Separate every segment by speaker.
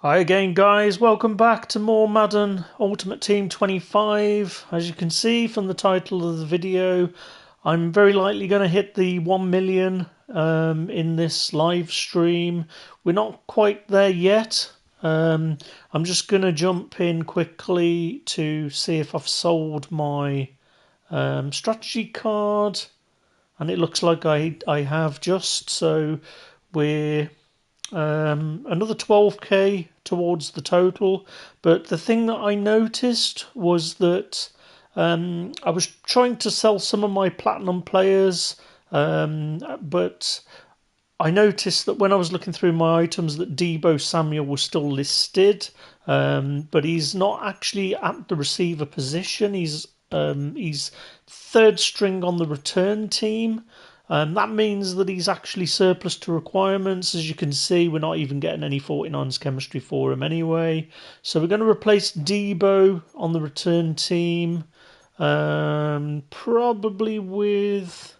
Speaker 1: Hi again, guys. Welcome back to more Madden Ultimate Team 25. As you can see from the title of the video, I'm very likely going to hit the 1 million in this live stream. We're not quite there yet. I'm just going to jump in quickly to see if I've sold my strategy card. And it looks like I have just, so we're another 12k towards the total. But the thing that I noticed was that I was trying to sell some of my platinum players, but I noticed that when I was looking through my items that Deebo Samuel was still listed, but he's not actually at the receiver position. He's third string on the return team. That means that he's actually surplus to requirements. As you can see, we're not even getting any 49s chemistry for him anyway. So we're going to replace Deebo on the return team, probably with...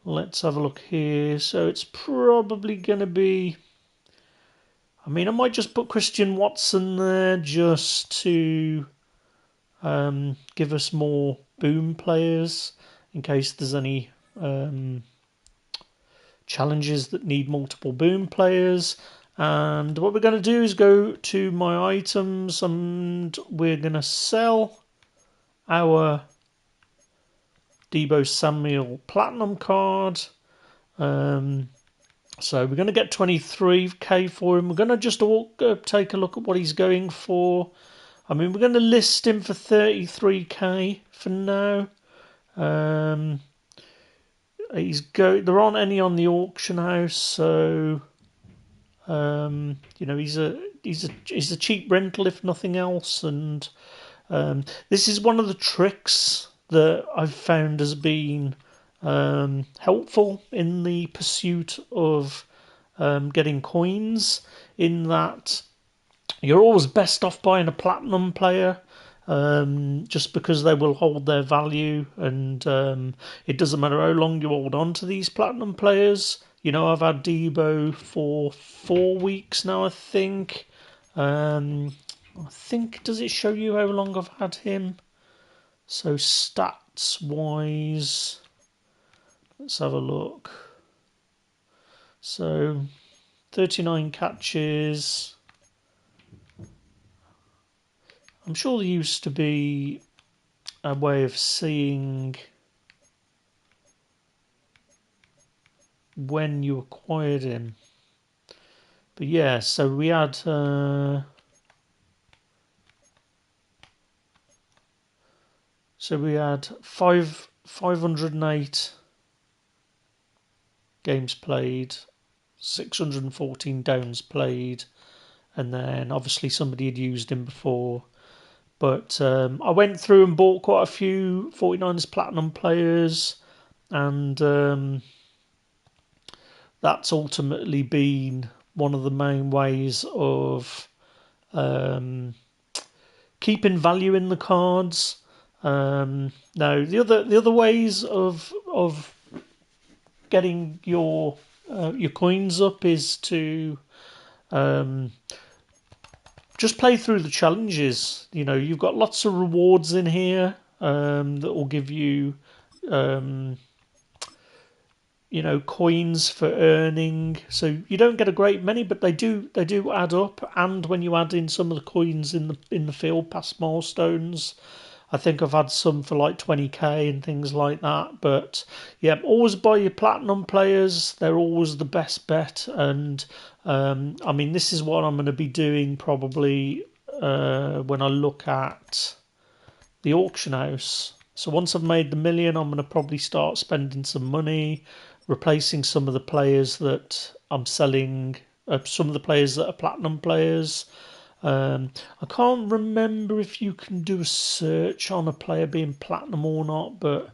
Speaker 1: Let's have a look here. So it's probably going to be... I mean, I might just put Christian Watson there just to give us more boom players in case there's any challenges that need multiple boom players. And what we're going to do is go to my items and we're going to sell our Deebo Samuel Platinum card. So we're going to get 23k for him. We're going to just take a look at what he's going for. I mean, we're going to list him for 33k for now. There aren't any on the auction house, so he's a cheap rental if nothing else. And this is one of the tricks that I've found has been helpful in the pursuit of getting coins, in that you're always best off buying a platinum player, just because they will hold their value, and it doesn't matter how long you hold on to these platinum players. You know, I've had Deebo for 4 weeks now, I think. Does it show you how long I've had him? So stats wise, let's have a look. So 39 catches. I'm sure there used to be a way of seeing when you acquired him. But yeah, so we had 508 games played, 614 downs played, and then obviously somebody had used him before. But I went through and bought quite a few 49ers Platinum players, and that's ultimately been one of the main ways of keeping value in the cards. Now the other ways of getting your coins up is to just play through the challenges. You know, you've got lots of rewards in here that will give you coins for earning. So you don't get a great many, but they do add up. And when you add in some of the coins in the field pass milestones, I think I've had some for like 20k and things like that. But yeah, always buy your platinum players. They're always the best bet. And I mean, this is what I'm going to be doing probably when I look at the auction house. So once I've made the million, I'm going to probably start spending some money, replacing some of the players that I'm selling, some of the players that are platinum players. I can't remember if you can do a search on a player being platinum or not, but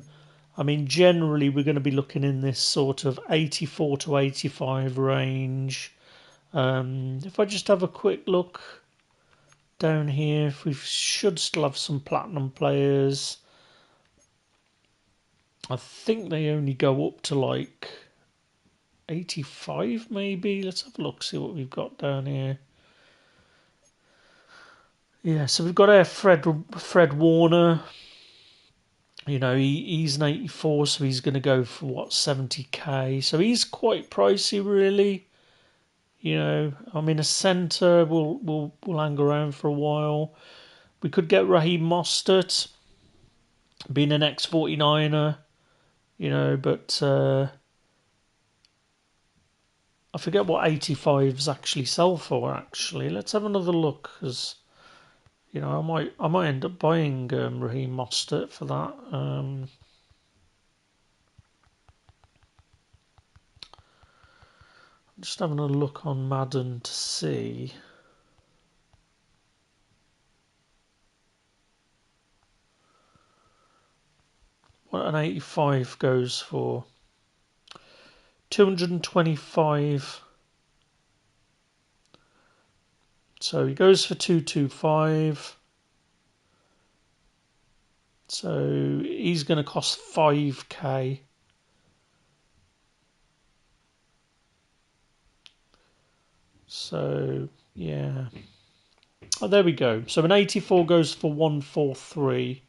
Speaker 1: I mean, generally we're going to be looking in this sort of 84 to 85 range. If I just have a quick look down here, we should still have some platinum players. I think they only go up to like 85 maybe. Let's have a look, see what we've got down here. Yeah, so we've got our Fred Warner. He's an 84, so he's going to go for what, 70k. So he's quite pricey, really. I mean, a centre will hang around for a while. We could get Raheem Mostert, being an ex-49er, but I forget what 85s actually sell for. Actually, let's have another look, because I might end up buying Raheem Mostert for that. Just having a look on Madden to see. What an 85 goes for. 225. So he goes for 225. So he's going to cost 5k. So yeah. Oh, there we go. So an 84 goes for 143.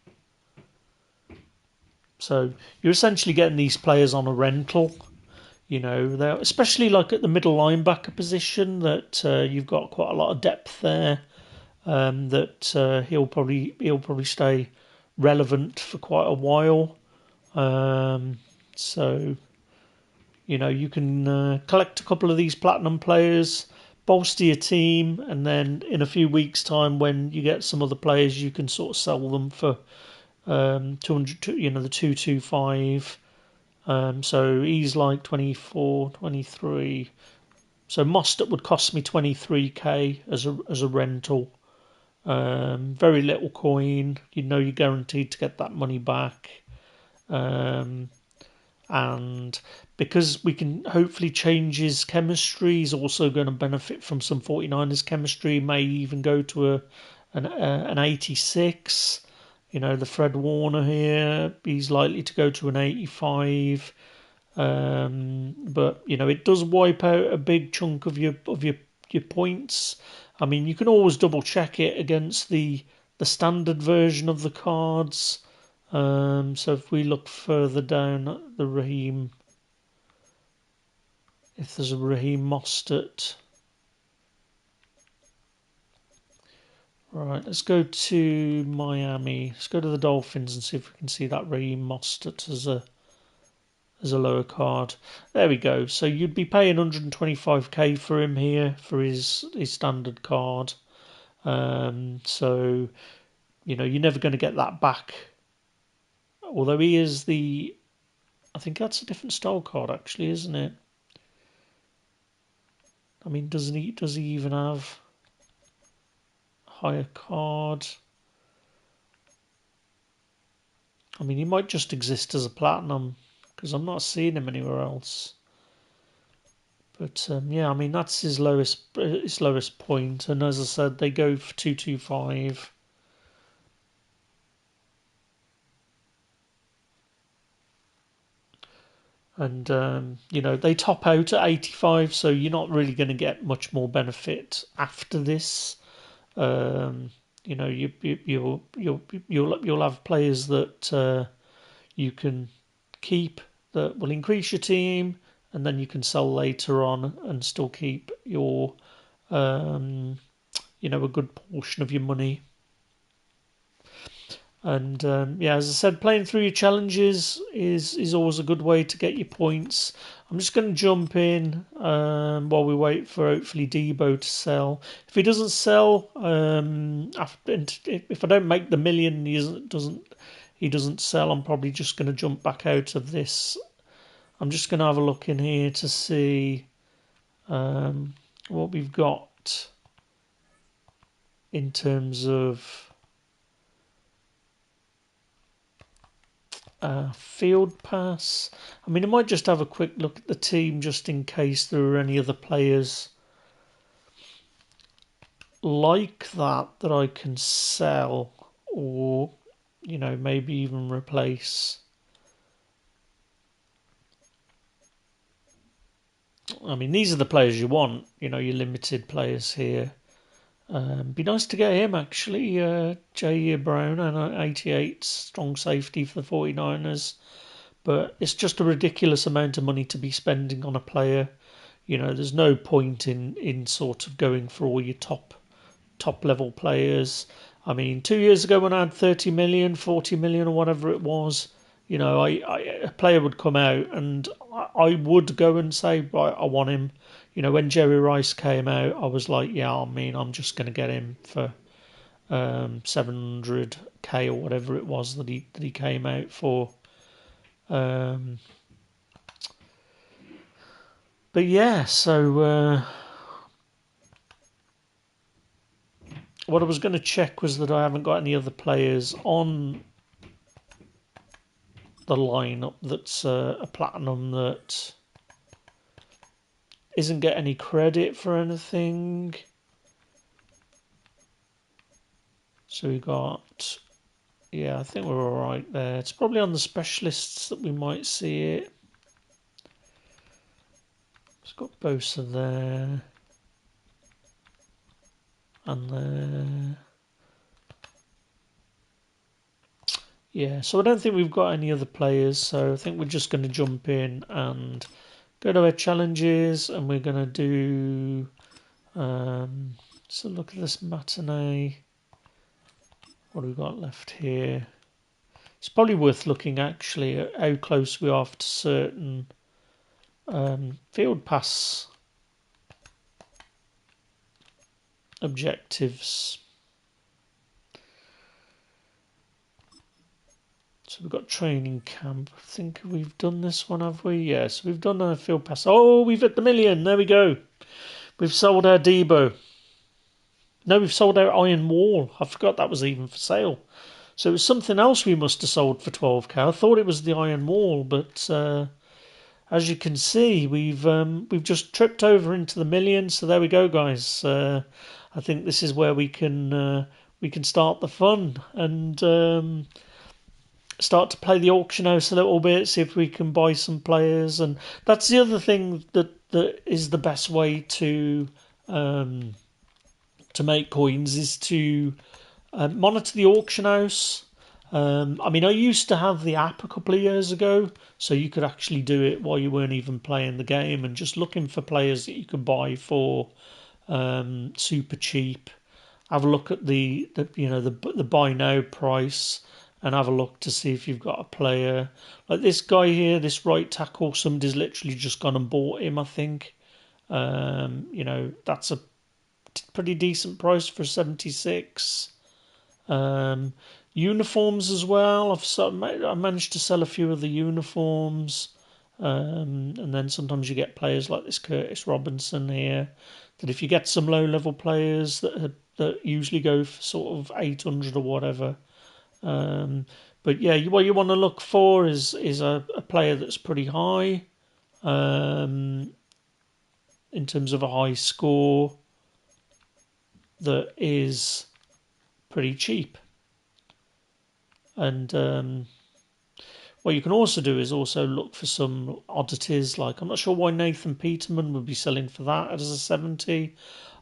Speaker 1: So you're essentially getting these players on a rental. They're especially like at the middle linebacker position that you've got quite a lot of depth there. That he'll probably stay relevant for quite a while. So you can collect a couple of these platinum players, bolster your team, and then in a few weeks' time, when you get some other players, you can sort of sell them for 200. The 225. So he's like 24, 23. So Mostert would cost me 23k as a rental. Very little coin. You're guaranteed to get that money back. And because we can hopefully change his chemistry, he's also going to benefit from some 49ers chemistry. May even go to an 86. The Fred Warner here, he's likely to go to an 85. But it does wipe out a big chunk of your points. I mean, you can always double check it against the standard version of the cards. So if we look further down at the Raheem, if there's a Raheem Mostert, right? Let's go to Miami. Let's go to the Dolphins and see if we can see that Raheem Mostert as a lower card. There we go. So you'd be paying 125k for him here for his standard card. So you're never going to get that back. Although he is I think that's a different style card actually, isn't it? I mean, does he even have higher card? I mean, he might just exist as a platinum because I'm not seeing him anywhere else. But yeah, I mean that's his lowest point, and as I said, they go for 225. And they top out at 85, so you're not really going to get much more benefit after this. You'll have players that you can keep that will increase your team, and then you can sell later on and still keep your a good portion of your money. And yeah, as I said, playing through your challenges is always a good way to get your points. I'm just going to jump in while we wait for hopefully Debo to sell. If he doesn't sell, if I don't make the million, he doesn't sell. I'm probably just going to jump back out of this. I'm just going to have a look in here to see what we've got in terms of field pass. I mean, I might just have a quick look at the team just in case there are any other players like that I can sell or, maybe even replace. I mean, these are the players you want, your limited players here. Be nice to get him actually. J. Brown and 88 strong safety for the 49ers. But it's just a ridiculous amount of money to be spending on a player. You know, there's no point in sort of going for all your top level players. I mean, 2 years ago when I had 30 million, 40 million, or whatever it was, you know, a player would come out and I would go and say, right, I want him. You know, when Jerry Rice came out, I was like, yeah, I mean, I'm just going to get him for 700k or whatever it was that he came out for. Um, but yeah, so what I was going to check was that I haven't got any other players on the lineup that's a platinum that isn't get any credit for anything. So we got, yeah, I think we're all right there. It's probably on the specialists that we might see it. It's got Bosa there and there. Yeah, so I don't think we've got any other players, so I think we're just going to jump in and go to our challenges, and we're going to do. So look at this matinee. What have we got left here? It's probably worth looking actually at how close we are to certain field pass objectives. So we've got training camp. I think we've done this one, have we? Yes, we've done a field pass. Oh, we've hit the million. There we go. We've sold our Debo. No, we've sold our Iron Wall. I forgot that was even for sale. So it was something else we must have sold for 12k. I thought it was the Iron Wall, but as you can see, we've just tripped over into the million. So there we go, guys. I think this is where we can start the fun and start to play the auction house a little bit. See if we can buy some players, and that's the other thing that is the best way to make coins is to monitor the auction house. I mean, I used to have the app a couple of years ago, so you could actually do it while you weren't even playing the game and just looking for players that you could buy for super cheap. Have a look at the buy now price and have a look to see if you've got a player like this guy here, this right tackle. Somebody's literally just gone and bought him. I think that's a pretty decent price for 76. Uniforms as well. I managed to sell a few of the uniforms, and then sometimes you get players like this Curtis Robinson here. That if you get some low-level players that usually go for sort of 800 or whatever. But yeah, what you want to look for is a player that's pretty high, in terms of a high score, that is pretty cheap. And what you can also do is also look for some oddities. Like, I'm not sure why Nathan Peterman would be selling for that as a 70.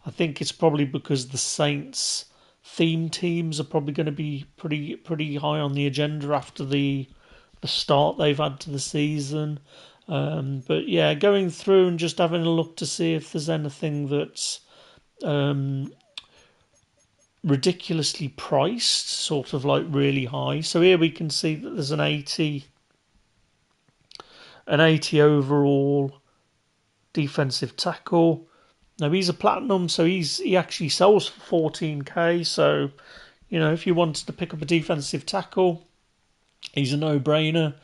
Speaker 1: I think it's probably because the Saints theme teams are probably going to be pretty high on the agenda after the start they've had to the season. But yeah, going through and just having a look to see if there's anything that's ridiculously priced, sort of like really high. So here we can see that there's an 80 overall defensive tackle. Now he's a platinum, so he actually sells for 14k. So if you wanted to pick up a defensive tackle, he's a no-brainer.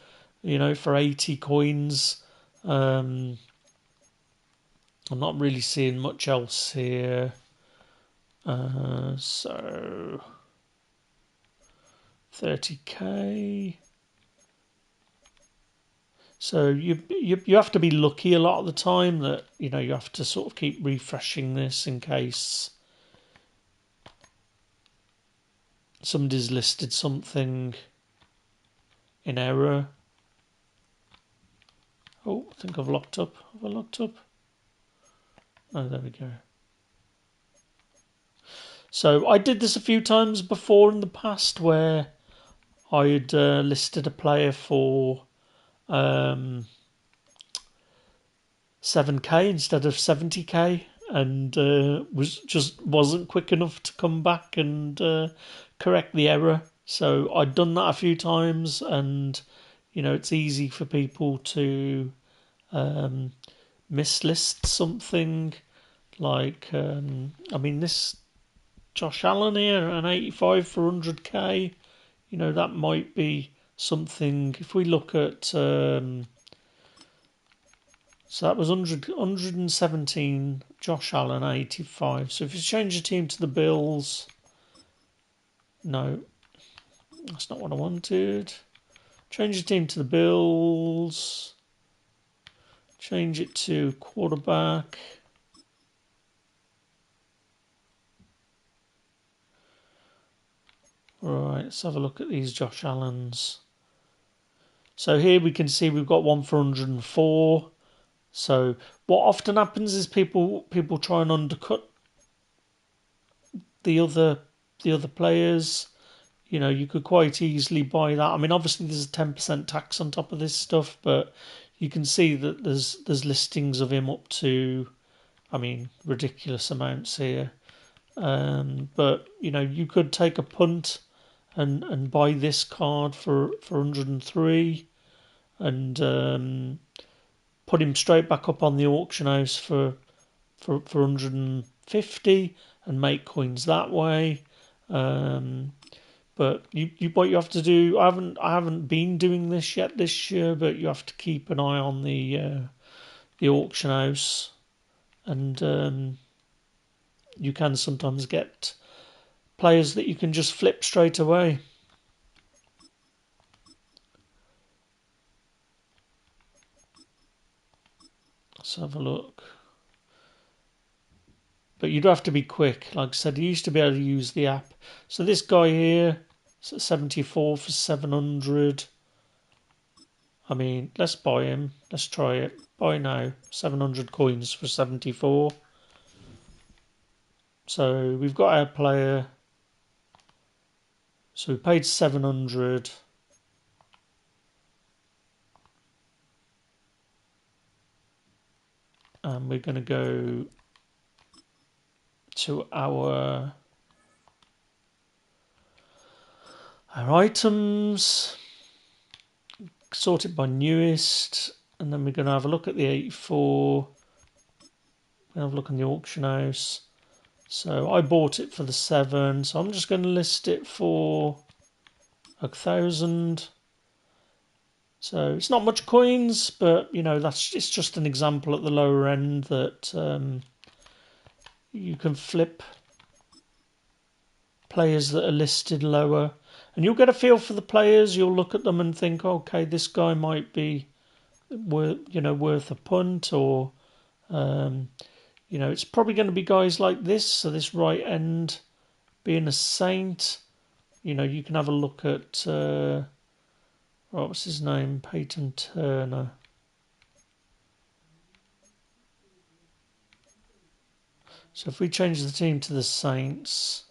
Speaker 1: For 80 coins. I'm not really seeing much else here. So 30k. So you have to be lucky a lot of the time that you have to sort of keep refreshing this in case somebody's listed something in error. Oh, I think I've locked up. Have I locked up? Oh, there we go. So I did this a few times before in the past where I'd listed a player for 7k instead of 70k, and wasn't quick enough to come back and correct the error. So I'd done that a few times, and it's easy for people to mislist something. Like, this Josh Allen here, an 85 for 100k. That might be something. If we look at, so that was 117, Josh Allen 85. So if you change the team to the Bills, no, that's not what I wanted. Change the team to the Bills. Change it to quarterback. Right, let's have a look at these Josh Allens. So here we can see we've got one for 104. So what often happens is people try and undercut the other players. You could quite easily buy that. I mean, obviously there's a 10% tax on top of this stuff, but you can see that there's listings of him up to, ridiculous amounts here. But you could take a punt and buy this card for 103 and put him straight back up on the auction house for 150 and make coins that way. But what you have to do, I haven't been doing this yet this year, but you have to keep an eye on the auction house, and you can sometimes get players that you can just flip straight away. Let's have a look. But you'd have to be quick. Like I said, you used to be able to use the app. So this guy here, 74 for 700. Let's buy him. Let's try it. Buy now. 700 coins for 74. So we've got our player. So we paid 700. And we're going to go to our items, sort it by newest, and then we're going to have a look at the 84. We'll have a look in the auction house. So I bought it for the 7, so I'm just going to list it for 1,000. So it's not much coins, but it's just an example at the lower end that you can flip players that are listed lower, and you'll get a feel for the players. You'll look at them and think, okay, this guy might be worth a punt, or it's probably going to be guys like this. So this right end being a Saint, you can have a look at what's his name, Peyton Turner. So if we change the team to the Saints,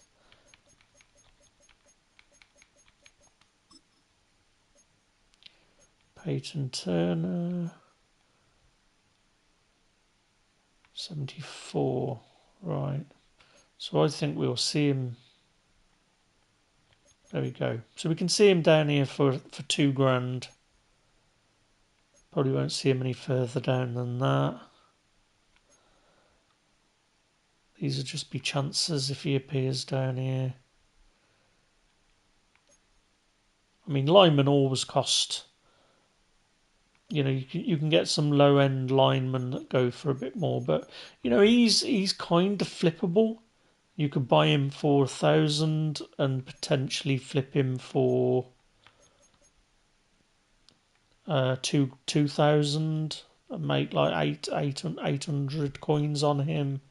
Speaker 1: Peyton Turner, 74, right. So I think we'll see him. There we go. So we can see him down here for £2,000. Probably won't see him any further down than that. These would just be chances if he appears down here. Linemen always cost. You can get some low end linemen that go for a bit more, but he's kind of flippable. You could buy him for 1,000 and potentially flip him for 2,000 and make like 800 coins on him.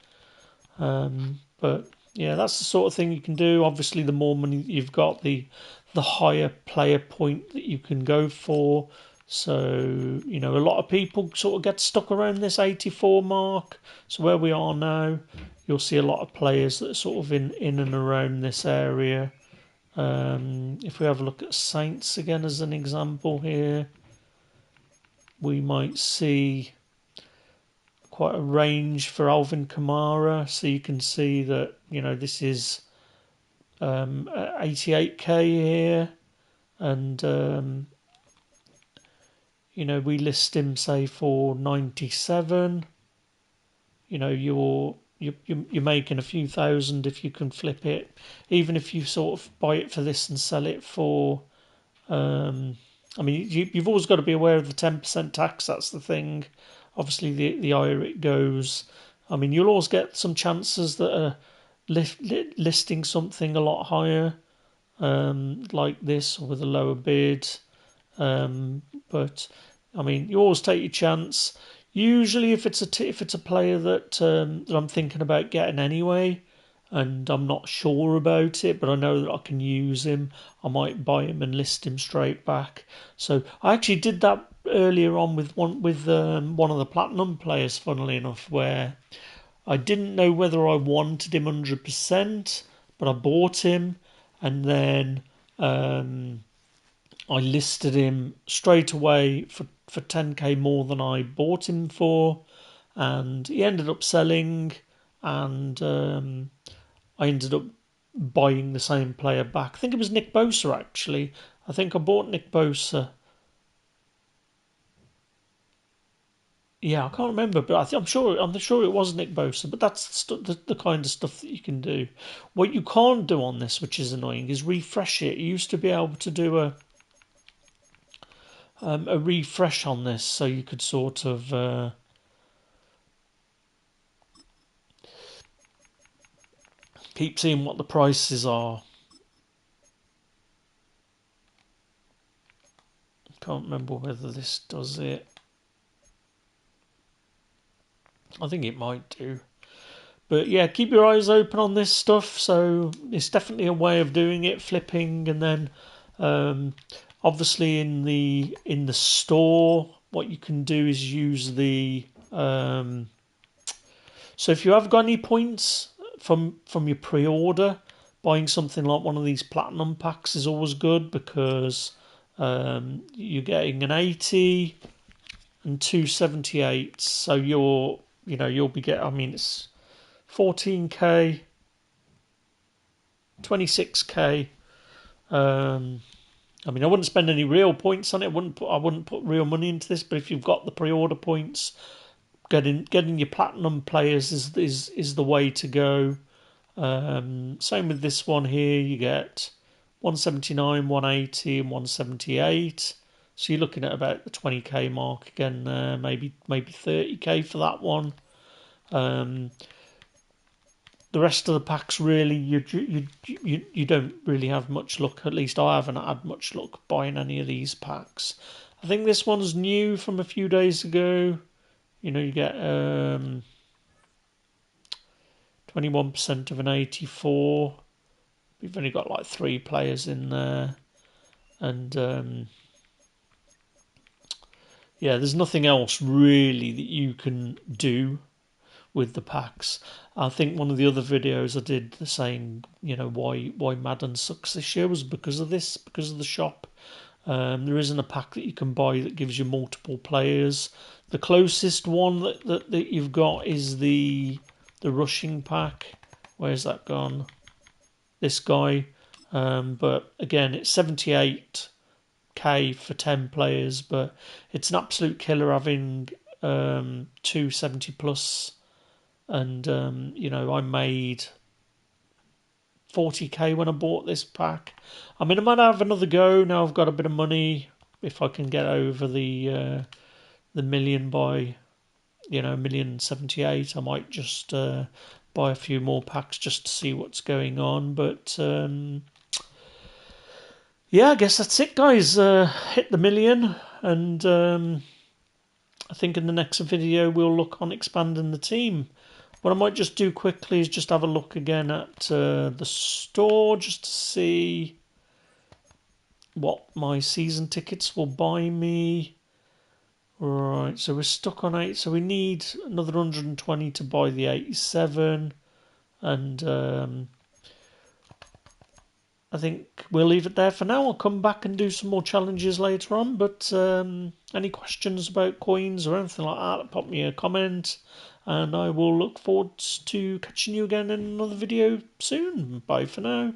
Speaker 1: But yeah, that's the sort of thing you can do. Obviously, the more money you've got, the higher player point that you can go for. So, you know, a lot of people sort of get stuck around this 84 mark. So where we are now, you'll see a lot of players that are sort of in and around this area. If we have a look at Saints again as an example here, we might see quite a range for Alvin Kamara. So you can see that, you know, this is 88k here, and you know, we list him say for 97. You know, you're making a few thousand if you can flip it, even if you sort of buy it for this and sell it for. I mean, you've always got to be aware of the 10% tax. That's the thing. Obviously, the higher it goes, I mean, you'll always get some chances that are listing something a lot higher, like this, or with a lower bid. But I mean, you always take your chance. Usually, if it's a player that I'm thinking about getting anyway, and I'm not sure about it, but I know that I can use him, I might buy him and list him straight back. So I actually did that earlier on with one of the platinum players, funnily enough, where I didn't know whether I wanted him 100%, but I bought him, and then I listed him straight away for 10k more than I bought him for, and he ended up selling, and I ended up buying the same player back. I think it was Nick Bosa actually. I think I bought Nick Bosa. Yeah, I can't remember, but I'm sure it was Nick Bosa. But that's the kind of stuff that you can do. What you can't do on this, which is annoying, is refresh it. You used to be able to do a refresh on this, so you could sort of keep seeing what the prices are. Can't remember whether this does it. I think it might do. But yeah, keep your eyes open on this stuff. So it's definitely a way of doing it, flipping, and then obviously in the store, what you can do is use the. So if you have got any points from your pre-order, buying something like one of these platinum packs is always good, because you're getting an 80 and 278. So you'll be getting. I mean, it's 14k, 26k. I mean, I wouldn't spend any real points on it. I wouldn't put real money into this. But if you've got the pre-order points, getting your platinum players is the way to go. Same with this one here. You get 179, 180, and 178. So you're looking at about the 20k mark again there. Maybe 30k for that one. The rest of the packs, really, you don't really have much luck. At least I haven't had much luck buying any of these packs. I think this one's new from a few days ago. You know, you get 21% of an 84. We've only got like 3 players in there, and yeah, there's nothing else really that you can do with the packs. I think one of the other videos I did saying, you know, why Madden sucks this year was because of this, because of the shop. There isn't a pack that you can buy that gives you multiple players. The closest one that you've got is the rushing pack. Where's that gone? This guy. But again, it's 78k for 10 players, but it's an absolute killer having 270 plus. And you know, I made 40k when I bought this pack. I mean, I might have another go now. I've got a bit of money. If I can get over the million by, you know, 1,078,000, I might just buy a few more packs just to see what's going on. But yeah, I guess that's it, guys. Hit the million, and I think in the next video we'll look on expanding the team. What I might just do quickly is just have a look again at the store, just to see what my season tickets will buy me. Right, so we're stuck on 8, so we need another 120 to buy the 87, and I think we'll leave it there for now. I'll come back and do some more challenges later on, but any questions about coins or anything like that, pop me a comment, and I will look forward to catching you again in another video soon. Bye for now.